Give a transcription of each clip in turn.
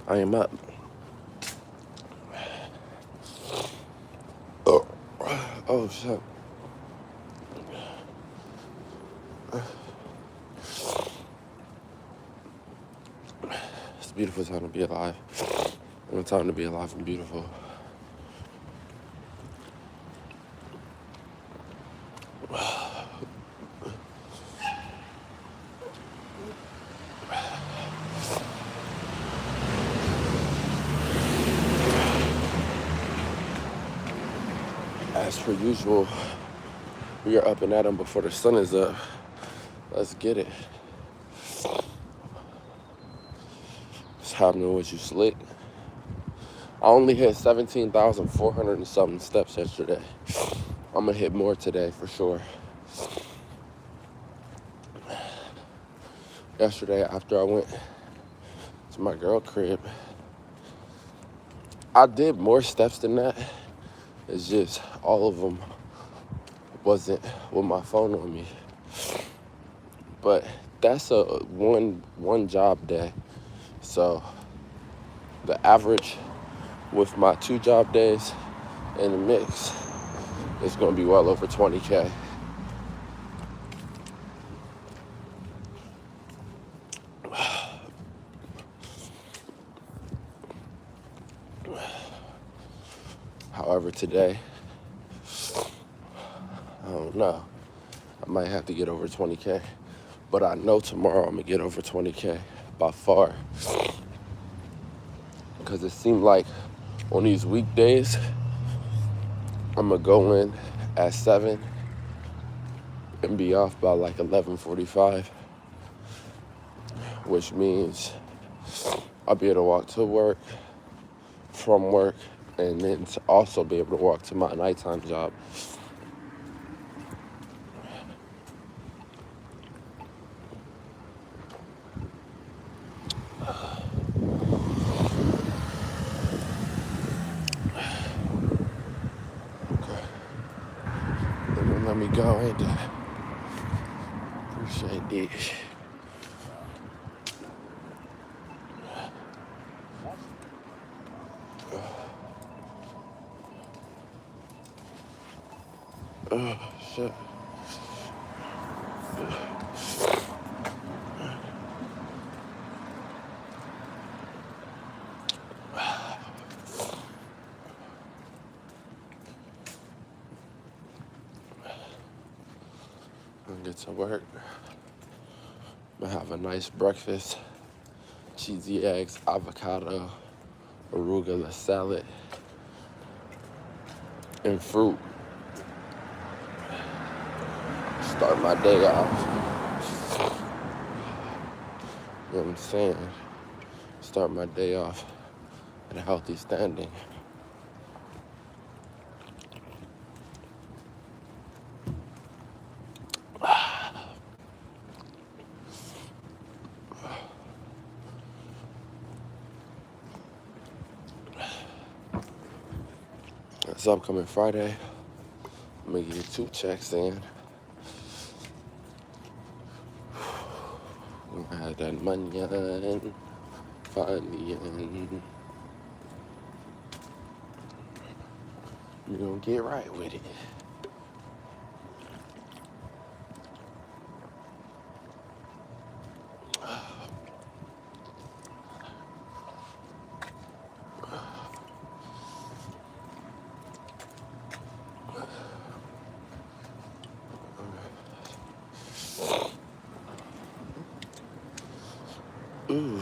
I am up. Oh, oh shit. It's a beautiful time to be alive. And a time to be alive and beautiful. As per usual, we are up and at 'em before the sun is up. Let's get it. What's happening with you, Slick? I only hit 17,400 and something steps yesterday. I'm gonna hit more today for sure. Yesterday, after I went to my girl crib, I did more steps than that. It's just all of them wasn't with my phone on me. But that's a one job day. So the average with my 2 job days in the mix is gonna be well over 20K. However, today, I don't know. I might have to get over 20K. But I know tomorrow I'm gonna get over 20K by far. Because it seemed like on these weekdays, I'm gonna go in at 7 and be off by like 11:45, which means I'll be able to walk to work, from work, and then to also be able to walk to my nighttime job. Okay. Let me go, ain't that? Appreciate this. Oh, shit. I'm gonna get to work. I'm gonna have a nice breakfast. Cheesy eggs, avocado, arugula salad, and fruit. Start my day off. You know what I'm saying? Start my day off at a healthy standing. It's upcoming Friday. I'm gonna get 2 checks in. I had that money in, finally in. You're gonna get right with it. Ooh.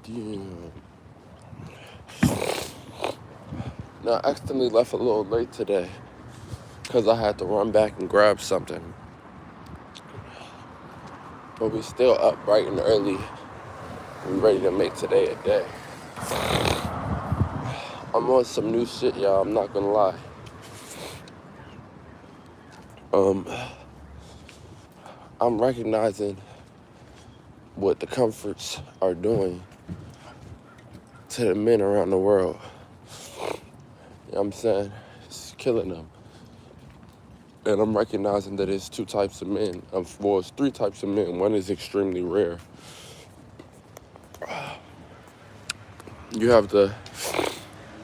Damn. Now, I accidentally left a little late today because I had to run back and grab something. But we still up bright and early. We ready to make today a day. I'm on some new shit, y'all. I'm not gonna lie. I'm recognizing what the comforts are doing to the men around the world. You know what I'm saying? It's killing them. And I'm recognizing that it's two types of men. Well, it's three types of men. One is extremely rare. You have the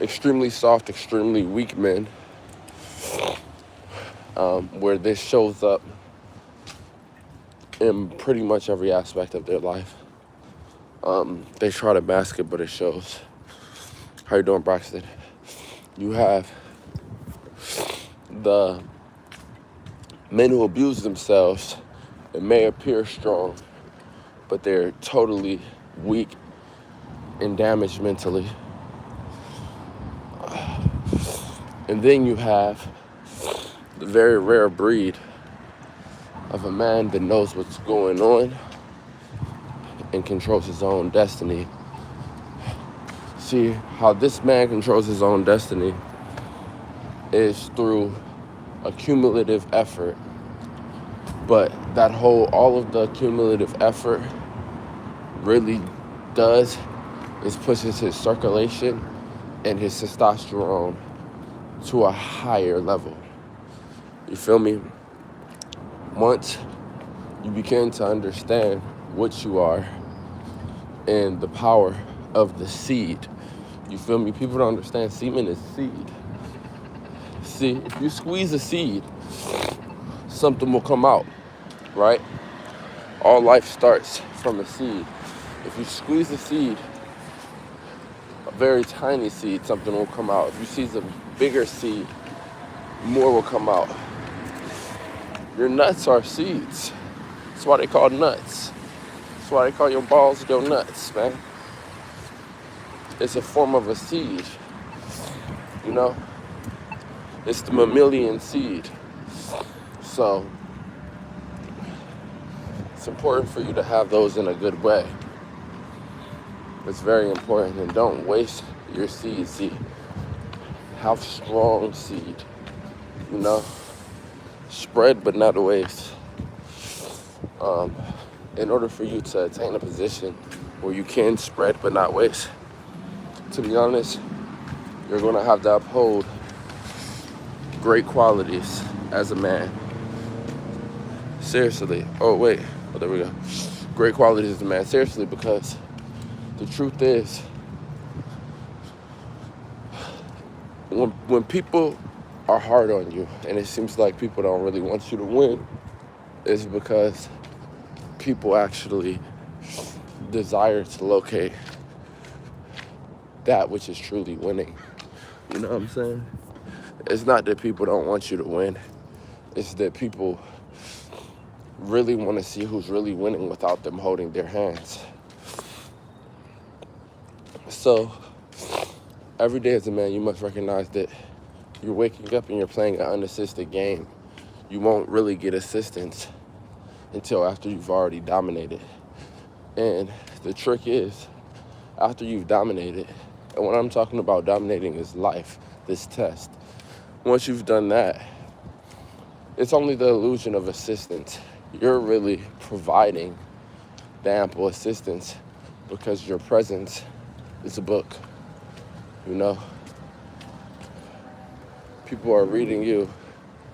extremely soft, extremely weak men, where this shows up in pretty much every aspect of their life. They try to mask it, but it shows. How you doing, Braxton? You have the men who abuse themselves and may appear strong, but they're totally weak and damaged mentally. And then you have the very rare breed of a man that knows what's going on and controls his own destiny. See, how this man controls his own destiny is through a cumulative effort. But all of the cumulative effort really does is pushes his circulation and his testosterone to a higher level. You feel me? Once you begin to understand what you are and the power of the seed, you feel me? People don't understand semen is seed. See, if you squeeze a seed, something will come out, right? All life starts from a seed. If you squeeze a seed, a very tiny seed, something will come out. If you squeeze a bigger seed, more will come out. Your nuts are seeds. That's why they call nuts. That's why they call your balls your nuts, man. It's a form of a seed, you know? It's the mammalian seed. So it's important for you to have those in a good way. It's very important, and don't waste your seed. See, have strong seed, you know? Spread but not waste. In order for you to attain a position where you can spread but not waste, to be honest, you're gonna have to uphold great qualities as a man. Seriously. Oh, wait. Oh, there we go. Great qualities as a man. Seriously, because the truth is, when people are hard on you and it seems like people don't really want you to win, it's because people actually desire to locate that which is truly winning. You know what I'm saying? It's not that people don't want you to win. It's that people really want to see who's really winning without them holding their hands. So, every day as a man, you must recognize that you're waking up and you're playing an unassisted game. You won't really get assistance until after you've already dominated. And the trick is, after you've dominated, and what I'm talking about dominating is life, this test. Once you've done that, it's only the illusion of assistance. You're really providing the ample assistance because your presence is a book, you know? People are reading you,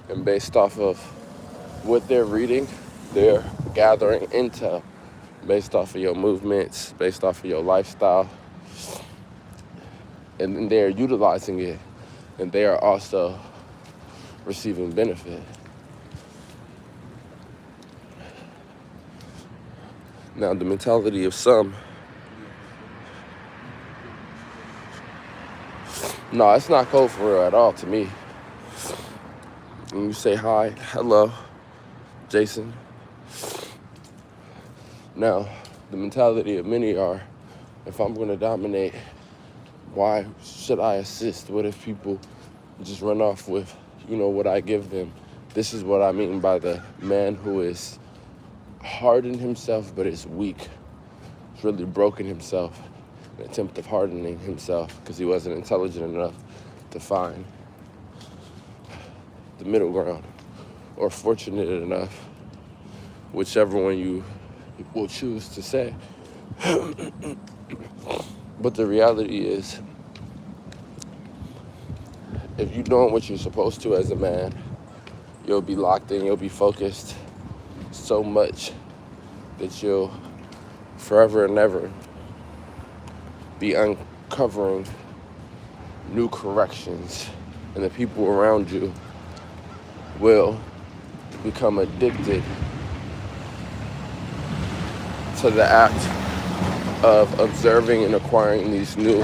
and based off of what they're reading, they're gathering intel based off of your movements, based off of your lifestyle, and then they're utilizing it, and they are also receiving benefit. Now, the mentality of some, no, it's not cold for real at all to me. When you say hi, hello, Jason. Now, the mentality of many are, if I'm going to dominate, why should I assist? What if people just run off with, what I give them? This is what I mean by the man who is hardened himself but is weak. He's really broken himself in an attempt of hardening himself because he wasn't intelligent enough to find the middle ground, or fortunate enough, whichever one you will choose to say. But the reality is, if you're doing what you're supposed to as a man, you'll be locked in, you'll be focused so much that you'll forever and ever be uncovering new corrections, and the people around you will become addicted to the act of observing and acquiring these new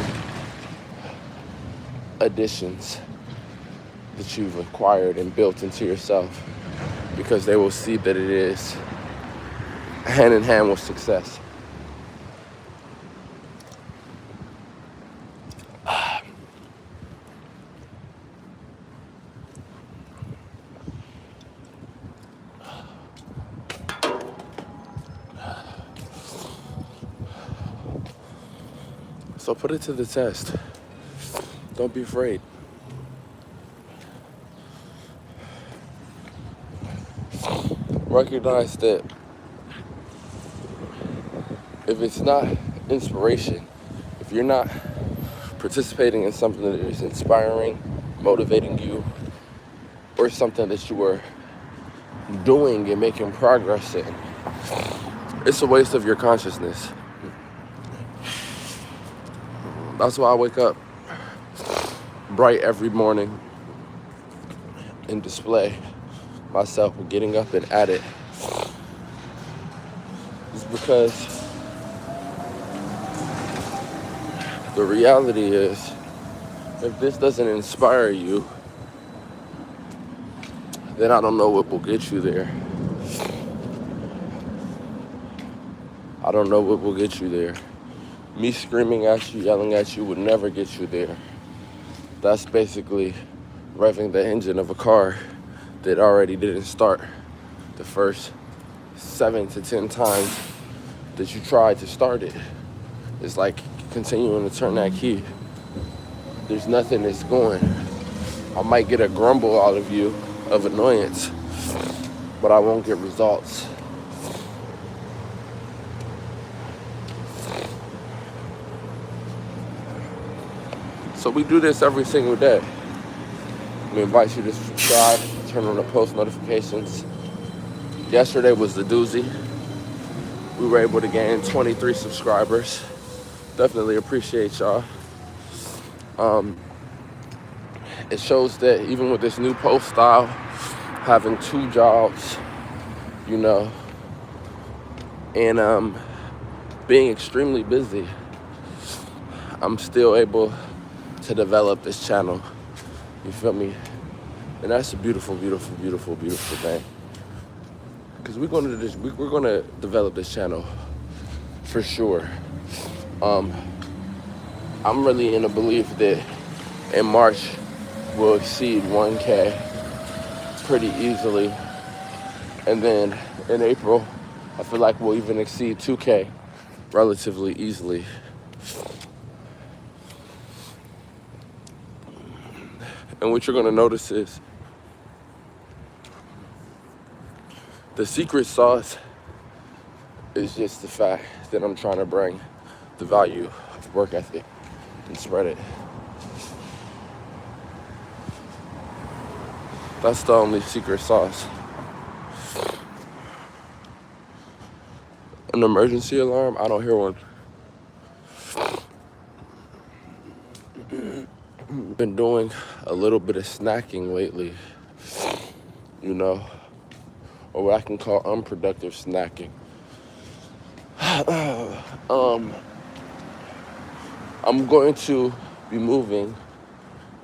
additions that you've acquired and built into yourself, because they will see that it is hand in hand with success. So put it to the test. Don't be afraid. Recognize that if it's not inspiration, if you're not participating in something that is inspiring, motivating you, or something that you are doing and making progress in, it's a waste of your consciousness. That's why I wake up bright every morning and display myself getting up and at it. It's because the reality is, if this doesn't inspire you, then I don't know what will get you there. I don't know what will get you there. Me screaming at you, yelling at you would never get you there. That's basically revving the engine of a car that already didn't start the first 7 to 10 times that you tried to start it. It's like continuing to turn that key. There's nothing that's going. I might get a grumble out of you of annoyance, but I won't get results. So we do this every single day. We invite you to subscribe, turn on the post notifications. Yesterday was the doozy. We were able to gain 23 subscribers. Definitely appreciate y'all. It shows that even with this new post style, having 2 jobs, and being extremely busy, I'm still able to develop this channel. You feel me? And that's a beautiful, beautiful, beautiful, beautiful thing. Because we're gonna develop this channel for sure. I'm really in a belief that in March we'll exceed 1K pretty easily, and then in April I feel like we'll even exceed 2K relatively easily. And what you're gonna notice is the secret sauce is just the fact that I'm trying to bring the value of work ethic and spread it. That's the only secret sauce. An emergency alarm, I don't hear one. Been doing a little bit of snacking lately, or what I can call unproductive snacking. I'm going to be moving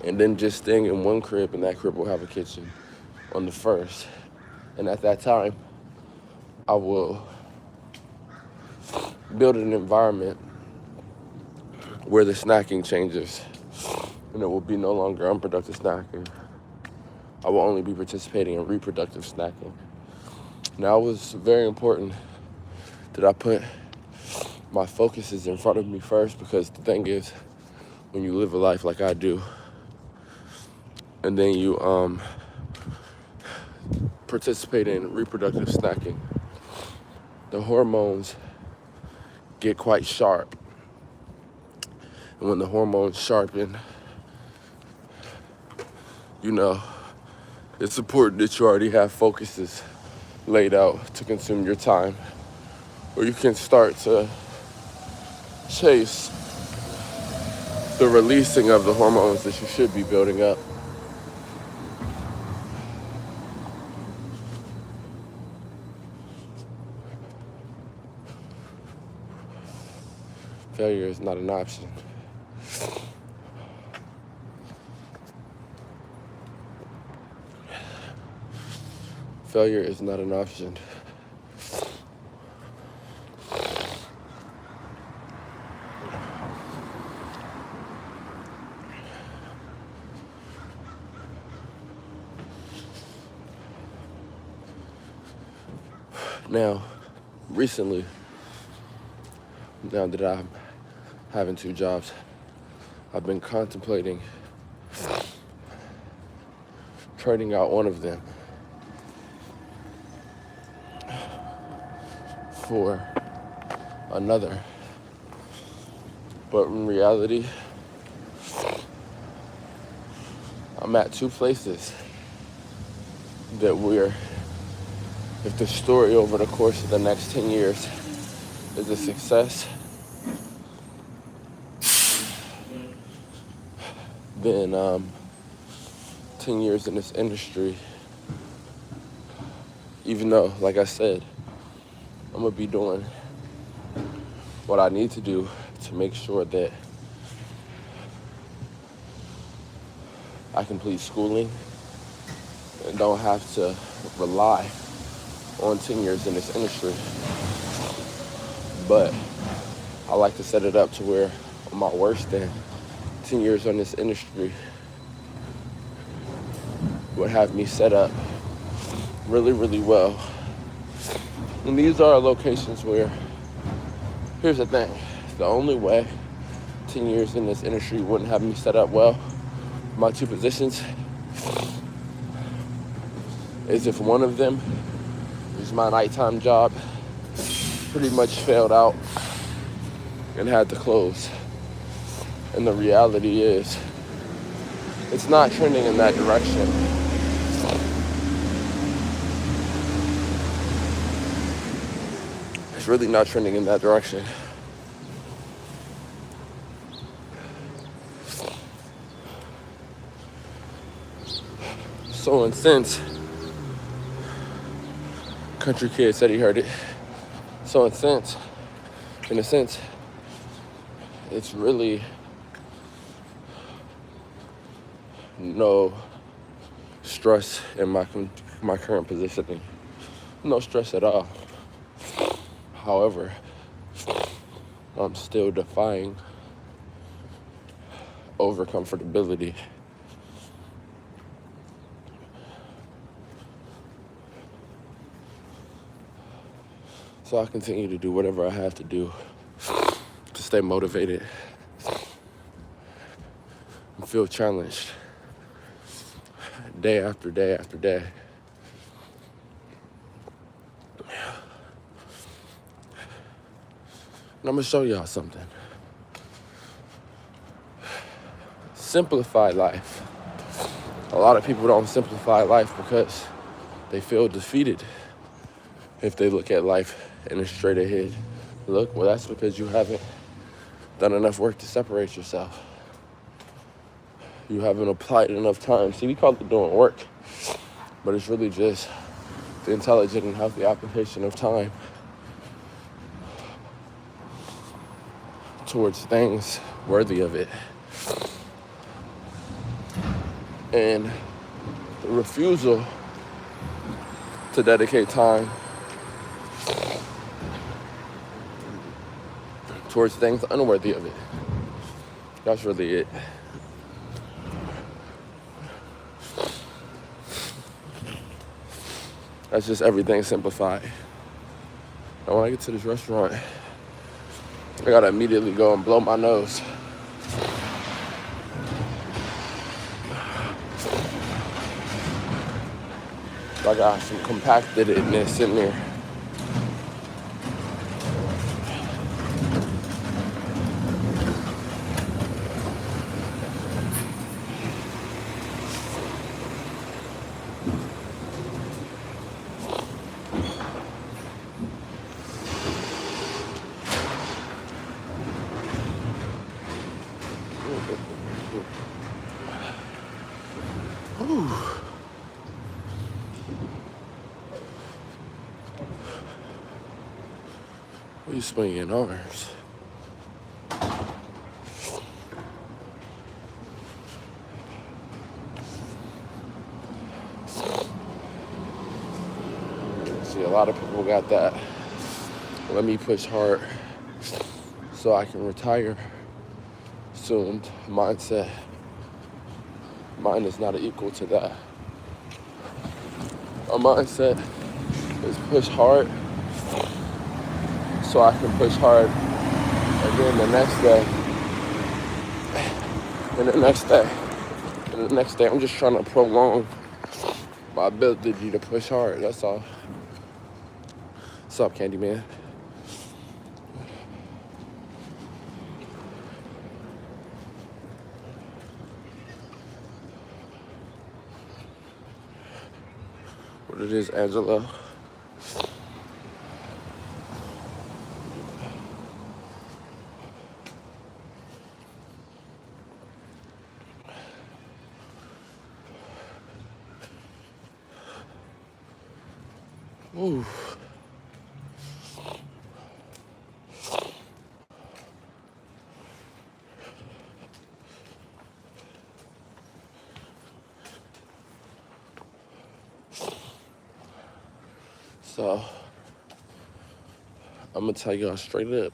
and then just staying in one crib, and that crib will have a kitchen on the 1st. And at that time, I will build an environment where the snacking changes, and it will be no longer unproductive snacking. I will only be participating in reproductive snacking. Now, it was very important that I put my focuses in front of me first, because the thing is, when you live a life like I do, and then you participate in reproductive snacking, the hormones get quite sharp. And when the hormones sharpen, it's important that you already have focuses laid out to consume your time, or you can start to chase the releasing of the hormones that you should be building up. Failure is not an option. Failure is not an option. Now, recently, now that I'm having 2 jobs, I've been contemplating trading out one of them for another. But in reality, I'm at 2 places that if the story over the course of the next 10 years is a success, then 10 years in this industry, even though, like I said, I'm gonna be doing what I need to do to make sure that I complete schooling and don't have to rely on 10 years in this industry. But I like to set it up to where on my worst day, 10 years on this industry would have me set up really, really well. And these are locations where, here's the thing, the only way 10 years in this industry wouldn't have me set up well, my 2 positions, is if one of them is my nighttime job, pretty much failed out and had to close. And the reality is, it's not trending in that direction. It's really not trending in that direction. So in Country Kid said he heard it. So in a sense, it's really no stress in my current positioning. No stress at all. However, I'm still defying overcomfortability. So I continue to do whatever I have to do to stay motivated and feel challenged day after day after day. And I'm gonna show y'all something. Simplify life. A lot of people don't simplify life because they feel defeated if they look at life in a straight ahead look. Well, that's because you haven't done enough work to separate yourself. You haven't applied enough time. See, we call it doing work, but it's really just the intelligent and healthy application of time towards things worthy of it. And the refusal to dedicate time towards things unworthy of it. That's really it. That's just everything simplified. And when I get to this restaurant, I gotta immediately go and blow my nose. I got some compactedness in there. What are you swinging arms? See, a lot of people got that. Let me push hard so I can retire soon mindset. Mine is not equal to that. A mindset is push hard so I can push hard, and then the next day, and the next day, and the next day, I'm just trying to prolong my ability to push hard. That's all. What's up, Candyman? What it is, Angelo? Ooh. So, I'm gonna tell y'all straight up.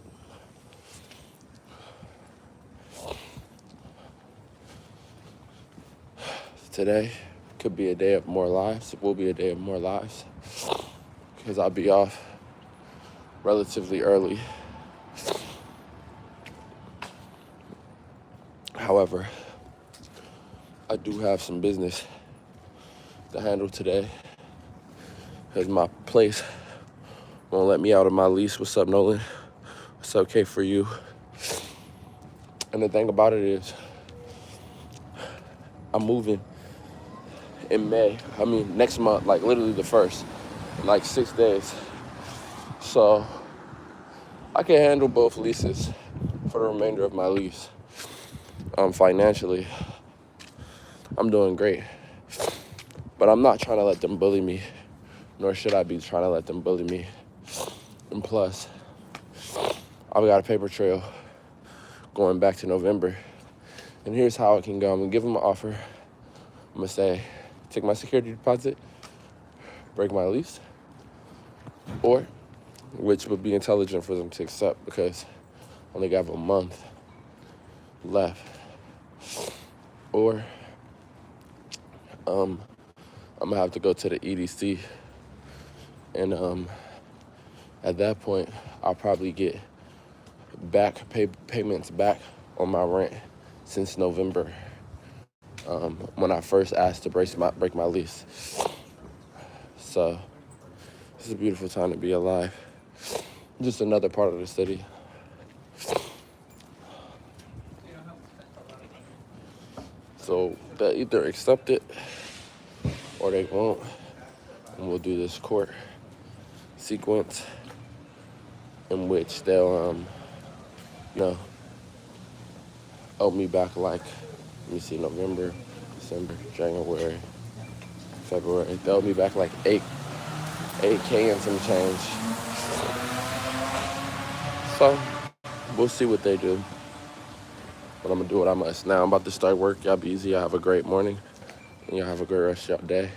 Today could be a day of more lives. It will be a day of more lives because I'll be off relatively early. However, I do have some business to handle today because my place won't let me out of my lease. What's up, Nolan? What's up, K for you? And the thing about it is, I'm moving in May. I mean, next month, like literally the 1st, in like 6 days. So I can handle both leases for the remainder of my lease. Financially, I'm doing great. But I'm not trying to let them bully me, nor should I be trying to let them bully me. And plus, I've got a paper trail going back to November. And here's how it can go. I'm gonna give them an offer. I'm gonna say, take my security deposit, break my lease, or, which would be intelligent for them to accept because I only got a month left. Or, I'm gonna have to go to the EDC, and at that point, I'll probably get payments back on my rent since November, when I first asked to break my lease. So it's a beautiful time to be alive. Just another part of the city. So they'll either accept it or they won't, and we'll do this court sequence in which they'll owe me back like, let me see, November, December, January, February. They owe me back like 8K and some change. So we'll see what they do. But I'm gonna do what I must. Now I'm about to start work. Y'all be easy. Y'all have a great morning. And y'all have a great rest of your day.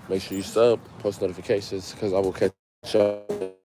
Make sure you sub, post notifications, because I will catch y'all.